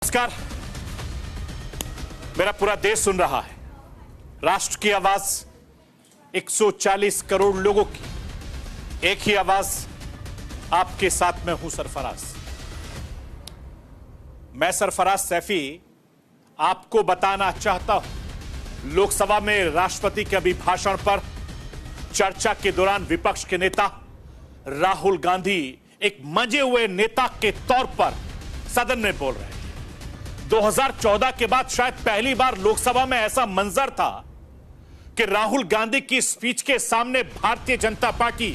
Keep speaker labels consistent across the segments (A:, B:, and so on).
A: नमस्कार। मेरा पूरा देश सुन रहा है। राष्ट्र की आवाज 140 करोड़ लोगों की एक ही आवाज, आपके साथ में हूं सरफराज। मैं सरफराज सैफी आपको बताना चाहता हूं, लोकसभा में राष्ट्रपति के अभिभाषण पर चर्चा के दौरान विपक्ष के नेता राहुल गांधी एक मंजे हुए नेता के तौर पर सदन में बोल रहे थे। 2014 के बाद शायद पहली बार लोकसभा में ऐसा मंजर था कि राहुल गांधी की स्पीच के सामने भारतीय जनता पार्टी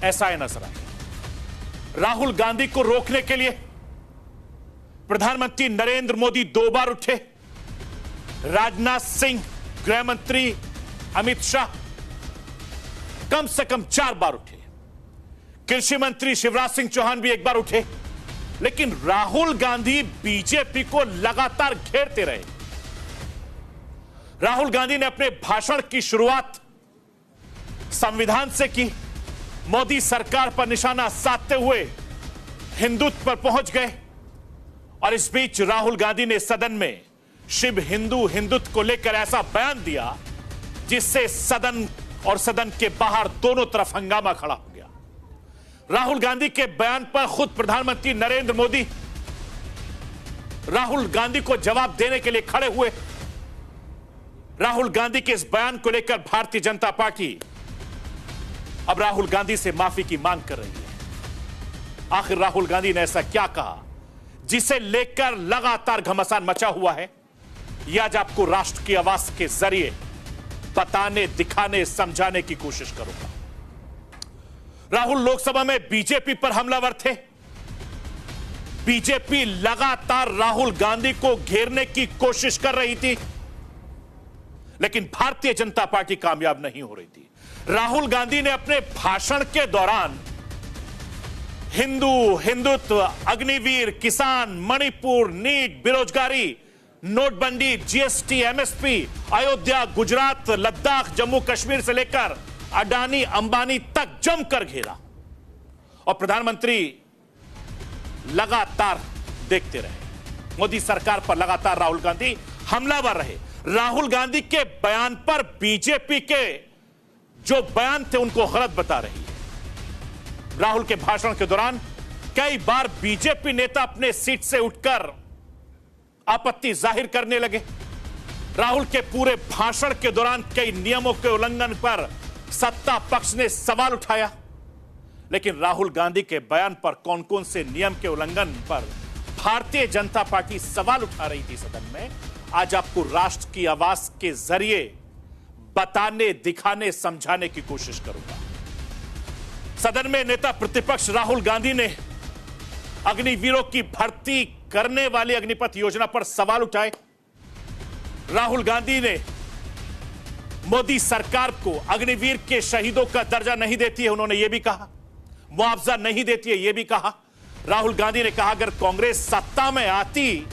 A: ऐसा ही नजर आई। राहुल गांधी को रोकने के लिए प्रधानमंत्री नरेंद्र मोदी 2 बार उठे, राजनाथ सिंह, गृह मंत्री अमित शाह कम से कम 4 बार उठे, कृषि मंत्री शिवराज सिंह चौहान भी 1 बार उठे, लेकिन राहुल गांधी बीजेपी को लगातार घेरते रहे। राहुल गांधी ने अपने भाषण की शुरुआत संविधान से की, मोदी सरकार पर निशाना साधते हुए हिंदुत्व पर पहुंच गए और इस बीच राहुल गांधी ने सदन में शिव हिंदू हिंदुत्व को लेकर ऐसा बयान दिया जिससे सदन और सदन के बाहर दोनों तरफ हंगामा खड़ा हो गया। राहुल गांधी के बयान पर खुद प्रधानमंत्री नरेंद्र मोदी राहुल गांधी को जवाब देने के लिए खड़े हुए। राहुल गांधी के इस बयान को लेकर भारतीय जनता पार्टी अब राहुल गांधी से माफी की मांग कर रही है। आखिर राहुल गांधी ने ऐसा क्या कहा जिसे लेकर लगातार घमासान मचा हुआ है? यह आज आपको राष्ट्र की आवाज के जरिए बताने, दिखाने, समझाने की कोशिश करूंगा। राहुल लोकसभा में बीजेपी पर हमलावर थे। बीजेपी लगातार राहुल गांधी को घेरने की कोशिश कर रही थी, लेकिन भारतीय जनता पार्टी कामयाब नहीं हो रही थी। राहुल गांधी ने अपने भाषण के दौरान हिंदू, हिंदुत्व, अग्निवीर, किसान, मणिपुर, नीट, बेरोजगारी, नोटबंदी, जीएसटी, एमएसपी, अयोध्या, गुजरात, लद्दाख, जम्मू कश्मीर से लेकर अडानी अंबानी तक जमकर घेरा और प्रधानमंत्री लगातार देखते रहे। मोदी सरकार पर लगातार राहुल गांधी हमलावर रहे। राहुल गांधी के बयान पर बीजेपी के जो बयान थे उनको गलत बता रही है। राहुल के भाषण के दौरान कई बार बीजेपी नेता अपने सीट से उठकर आपत्ति जाहिर करने लगे। राहुल के पूरे भाषण के दौरान कई नियमों के उल्लंघन पर सत्ता पक्ष ने सवाल उठाया, लेकिन राहुल गांधी के बयान पर कौन कौन से नियम के उल्लंघन पर भारतीय जनता पार्टी सवाल उठा रही थी सदन में, आज आपको राष्ट्र की आवाज के जरिए बताने, दिखाने, समझाने की कोशिश करूंगा। सदन में नेता प्रतिपक्ष राहुल गांधी ने अग्निवीरों की भर्ती करने वाली अग्निपथ योजना पर सवाल उठाए। राहुल गांधी ने मोदी सरकार को अग्निवीर के शहीदों का दर्जा नहीं देती है, उन्होंने यह भी कहा, मुआवजा नहीं देती है, यह भी कहा। राहुल गांधी ने कहा अगर कांग्रेस सत्ता में आती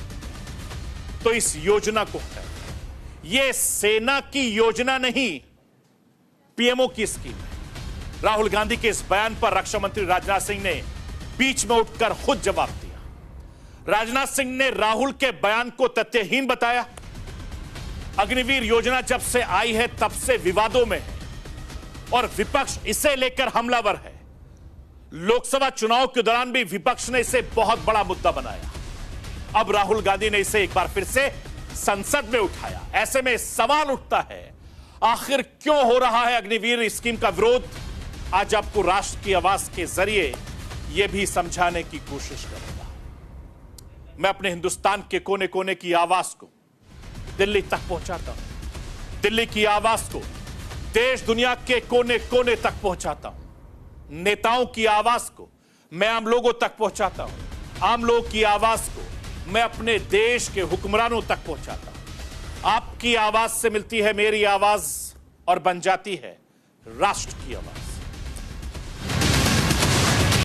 A: तो इस योजना को हटाए। यह सेना की योजना नहीं, पीएमओ की स्कीम है। राहुल गांधी के इस बयान पर रक्षा मंत्री राजनाथ सिंह ने बीच में उठकर खुद जवाब दिया। राजनाथ सिंह ने राहुल के बयान को तथ्यहीन बताया। अग्निवीर योजना जब से आई है तब से विवादों में है और विपक्ष इसे लेकर हमलावर है। लोकसभा चुनाव के दौरान भी विपक्ष ने इसे बहुत बड़ा मुद्दा बनाया। अब राहुल गांधी ने इसे एक बार फिर से संसद में उठाया। ऐसे में सवाल उठता है, आखिर क्यों हो रहा है अग्निवीर स्कीम का विरोध? आज आपको राष्ट्र की आवाज के जरिए यह भी समझाने की कोशिश करूंगा। मैं अपने हिंदुस्तान के कोने कोने की आवाज को दिल्ली तक पहुंचाता हूं। दिल्ली की आवाज को देश दुनिया के कोने कोने तक पहुंचाता हूं। नेताओं की आवाज को मैं आम लोगों तक पहुंचाता हूं। आम लोगों की आवाज को मैं अपने देश के हुक्मरानों तक पहुंचाता हूं। आपकी आवाज से मिलती है मेरी आवाज और बन जाती है राष्ट्र की आवाज।